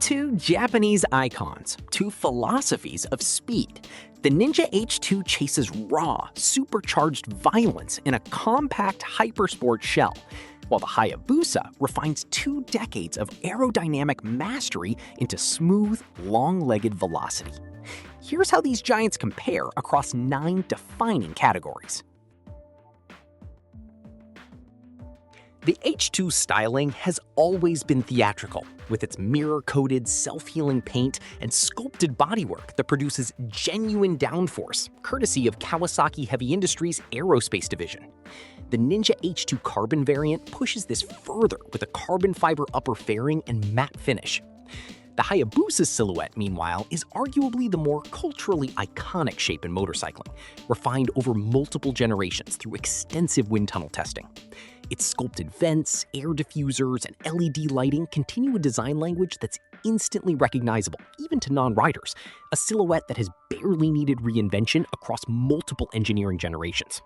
Two Japanese icons, two philosophies of speed. The Ninja H2 chases raw, supercharged violence in a compact hypersport shell, while the Hayabusa refines 2 decades of aerodynamic mastery into smooth, long-legged velocity. Here's how these giants compare across 9 defining categories. The H2 styling has always been theatrical, with its mirror-coated, self-healing paint and sculpted bodywork that produces genuine downforce, courtesy of Kawasaki Heavy Industries' aerospace division. The Ninja H2 Carbon variant pushes this further with a carbon fiber upper fairing and matte finish. The Hayabusa's silhouette, meanwhile, is arguably the more culturally iconic shape in motorcycling, refined over multiple generations through extensive wind tunnel testing. Its sculpted vents, air diffusers, and LED lighting continue a design language that's instantly recognizable, even to non-riders, a silhouette that has barely needed reinvention across multiple engineering generations.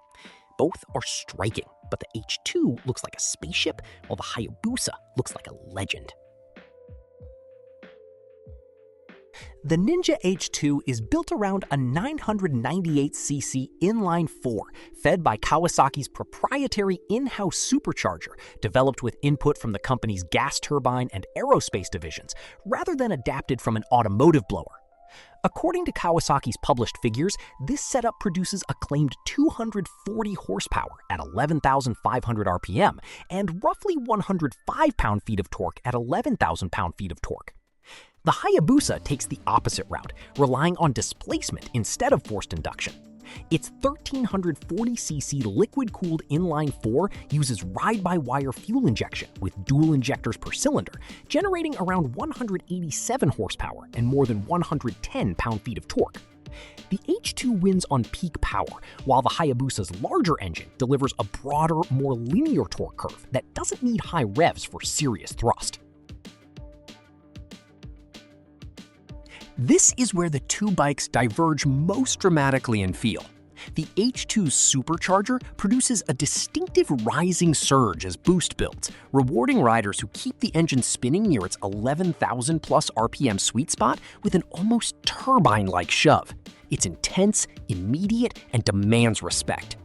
Both are striking, but the H2 looks like a spaceship, while the Hayabusa looks like a legend. The Ninja H2 is built around a 998cc inline-4, fed by Kawasaki's proprietary in-house supercharger, developed with input from the company's gas turbine and aerospace divisions, rather than adapted from an automotive blower. According to Kawasaki's published figures, this setup produces a claimed 240 horsepower at 11,500 RPM and roughly 105 pound-feet of torque at 11,000 pound-feet of torque. The Hayabusa takes the opposite route, relying on displacement instead of forced induction. Its 1,340cc liquid-cooled inline-4 uses ride-by-wire fuel injection with dual injectors per cylinder, generating around 187 horsepower and more than 110 pound-feet of torque. The H2 wins on peak power, while the Hayabusa's larger engine delivers a broader, more linear torque curve that doesn't need high revs for serious thrust. This is where the two bikes diverge most dramatically in feel. The H2's supercharger produces a distinctive rising surge as boost builds, rewarding riders who keep the engine spinning near its 11,000 plus RPM sweet spot with an almost turbine-like shove. It's intense, immediate, and demands respect.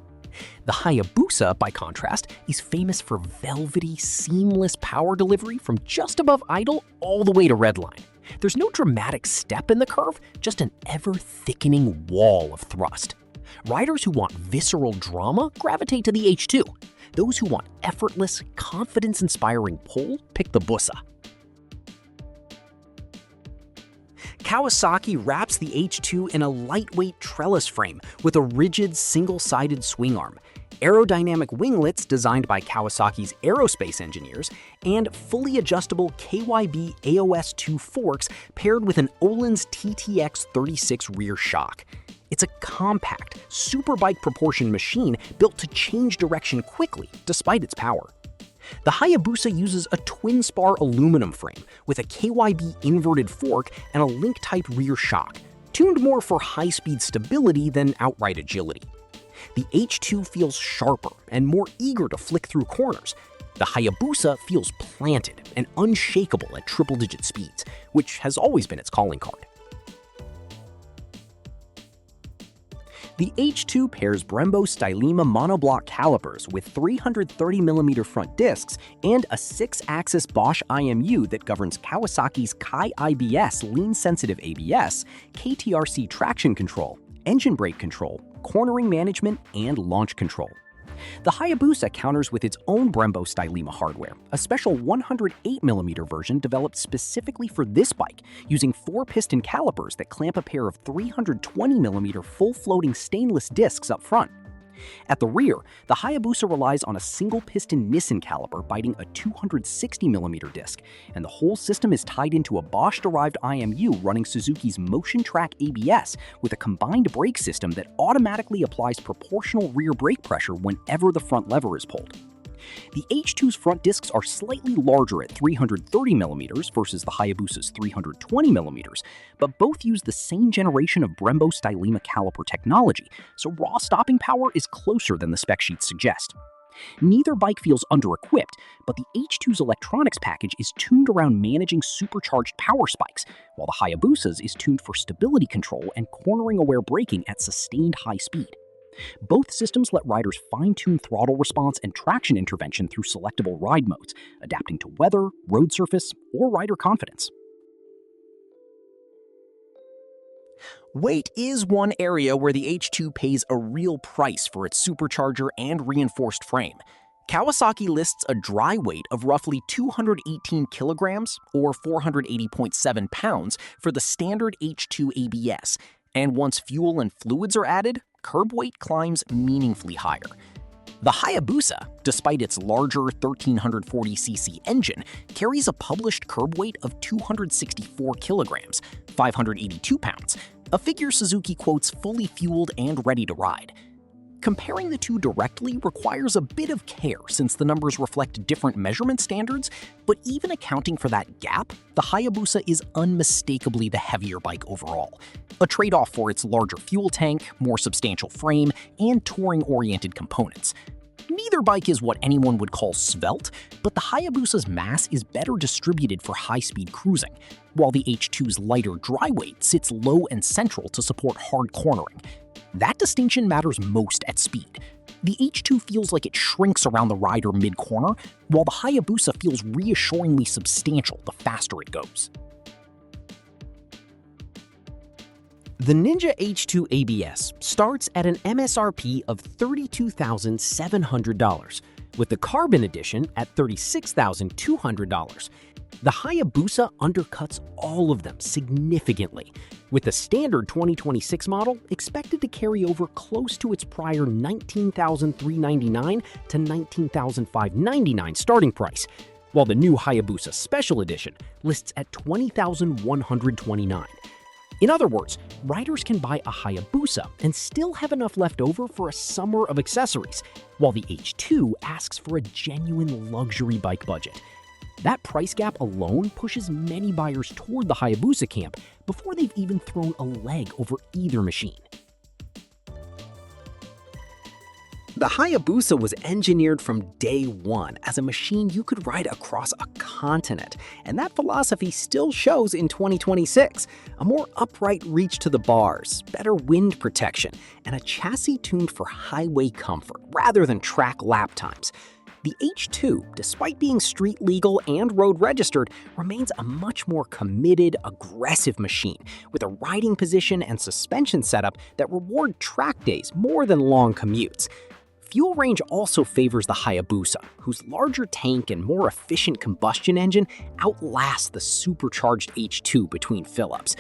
The Hayabusa, by contrast, is famous for velvety, seamless power delivery from just above idle all the way to redline. There's no dramatic step in the curve, just an ever-thickening wall of thrust. Riders who want visceral drama gravitate to the H2. Those who want effortless, confidence-inspiring pull pick the Busa. Kawasaki wraps the H2 in a lightweight trellis frame with a rigid, single-sided swing arm, aerodynamic winglets designed by Kawasaki's aerospace engineers, and fully adjustable KYB AOS2 forks paired with an Öhlins TTX36 rear shock. It's a compact, superbike proportion machine built to change direction quickly, despite its power. The Hayabusa uses a twin-spar aluminum frame with a KYB inverted fork and a link-type rear shock, tuned more for high-speed stability than outright agility. The H2 feels sharper and more eager to flick through corners. The Hayabusa feels planted and unshakable at triple-digit speeds, which has always been its calling card. The H2 pairs Brembo Stylema monoblock calipers with 330mm front discs and a 6-axis Bosch IMU that governs Kawasaki's Kai IBS lean-sensitive ABS, KTRC traction control, engine brake control, cornering management, and launch control. The Hayabusa counters with its own Brembo Stylema hardware, a special 108mm version developed specifically for this bike, using 4-piston calipers that clamp a pair of 320mm full-floating stainless discs up front. At the rear, the Hayabusa relies on a single-piston Nissin caliper biting a 260mm disc, and the whole system is tied into a Bosch-derived IMU running Suzuki's Motion Track ABS with a combined brake system that automatically applies proportional rear brake pressure whenever the front lever is pulled. The H2's front discs are slightly larger at 330mm versus the Hayabusa's 320mm, but both use the same generation of Brembo Stylema caliper technology, so raw stopping power is closer than the spec sheets suggest. Neither bike feels under-equipped, but the H2's electronics package is tuned around managing supercharged power spikes, while the Hayabusa's is tuned for stability control and cornering-aware braking at sustained high speed. Both systems let riders fine-tune throttle response and traction intervention through selectable ride modes, adapting to weather, road surface, or rider confidence. Weight is one area where the H2 pays a real price for its supercharger and reinforced frame. Kawasaki lists a dry weight of roughly 218 kilograms, or 480.7 pounds, for the standard H2 ABS, and once fuel and fluids are added, curb weight climbs meaningfully higher. The Hayabusa, despite its larger 1340cc engine, carries a published curb weight of 264 kilograms, 582 pounds, a figure Suzuki quotes fully fueled and ready to ride. Comparing the two directly requires a bit of care since the numbers reflect different measurement standards, but even accounting for that gap, the Hayabusa is unmistakably the heavier bike overall, a trade-off for its larger fuel tank, more substantial frame, and touring-oriented components. Neither bike is what anyone would call svelte, but the Hayabusa's mass is better distributed for high-speed cruising, while the H2's lighter dry weight sits low and central to support hard cornering. That distinction matters most at speed. The H2 feels like it shrinks around the rider mid-corner, while the Hayabusa feels reassuringly substantial the faster it goes. The Ninja H2 ABS starts at an MSRP of $32,700, with the Carbon Edition at $36,200. The Hayabusa undercuts all of them significantly, with the standard 2026 model expected to carry over close to its prior $19,399 to $19,599 starting price, while the new Hayabusa Special Edition lists at $20,129. In other words, riders can buy a Hayabusa and still have enough left over for a summer of accessories, while the H2 asks for a genuine luxury bike budget. That price gap alone pushes many buyers toward the Hayabusa camp before they've even thrown a leg over either machine. The Hayabusa was engineered from day one as a machine you could ride across a continent, and that philosophy still shows in 2026. A more upright reach to the bars, better wind protection, and a chassis tuned for highway comfort rather than track lap times. The H2, despite being street legal and road registered, remains a much more committed, aggressive machine, with a riding position and suspension setup that reward track days more than long commutes. Fuel range also favors the Hayabusa, whose larger tank and more efficient combustion engine outlasts the supercharged H2 between fill-ups.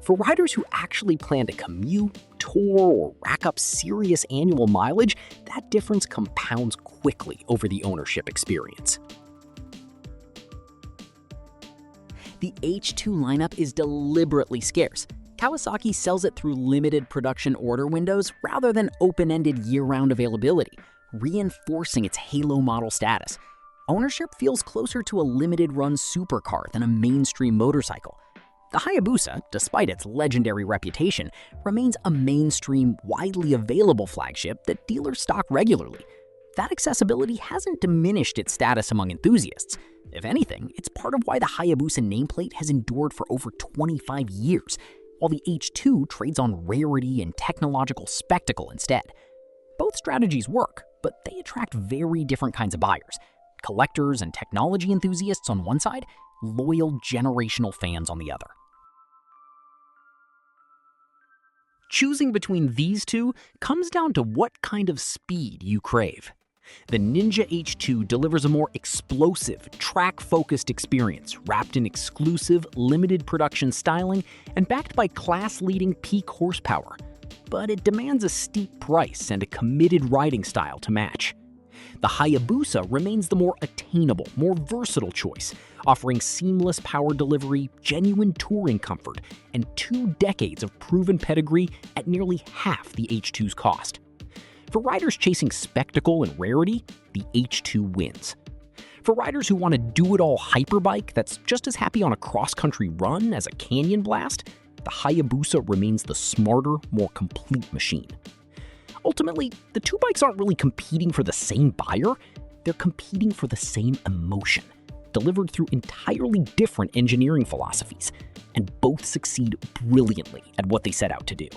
For riders who actually plan to commute, tour, or rack up serious annual mileage, that difference compounds quickly over the ownership experience. The H2 lineup is deliberately scarce. Kawasaki sells it through limited production order windows rather than open-ended year-round availability, reinforcing its halo model status. Ownership feels closer to a limited-run supercar than a mainstream motorcycle. The Hayabusa, despite its legendary reputation, remains a mainstream, widely available flagship that dealers stock regularly. That accessibility hasn't diminished its status among enthusiasts. If anything, it's part of why the Hayabusa nameplate has endured for over 25 years, while the H2 trades on rarity and technological spectacle instead. Both strategies work, but they attract very different kinds of buyers. Collectors and technology enthusiasts on one side, loyal generational fans on the other. Choosing between these two comes down to what kind of speed you crave. The Ninja H2 delivers a more explosive, track-focused experience wrapped in exclusive, limited production styling and backed by class-leading peak horsepower. But it demands a steep price and a committed riding style to match. The Hayabusa remains the more attainable, more versatile choice, offering seamless power delivery, genuine touring comfort, and 2 decades of proven pedigree at nearly half the H2's cost. For riders chasing spectacle and rarity, the H2 wins. For riders who want a do-it-all hyperbike that's just as happy on a cross-country run as a canyon blast, the Hayabusa remains the smarter, more complete machine. Ultimately, the two bikes aren't really competing for the same buyer, they're competing for the same emotion, delivered through entirely different engineering philosophies, and both succeed brilliantly at what they set out to do.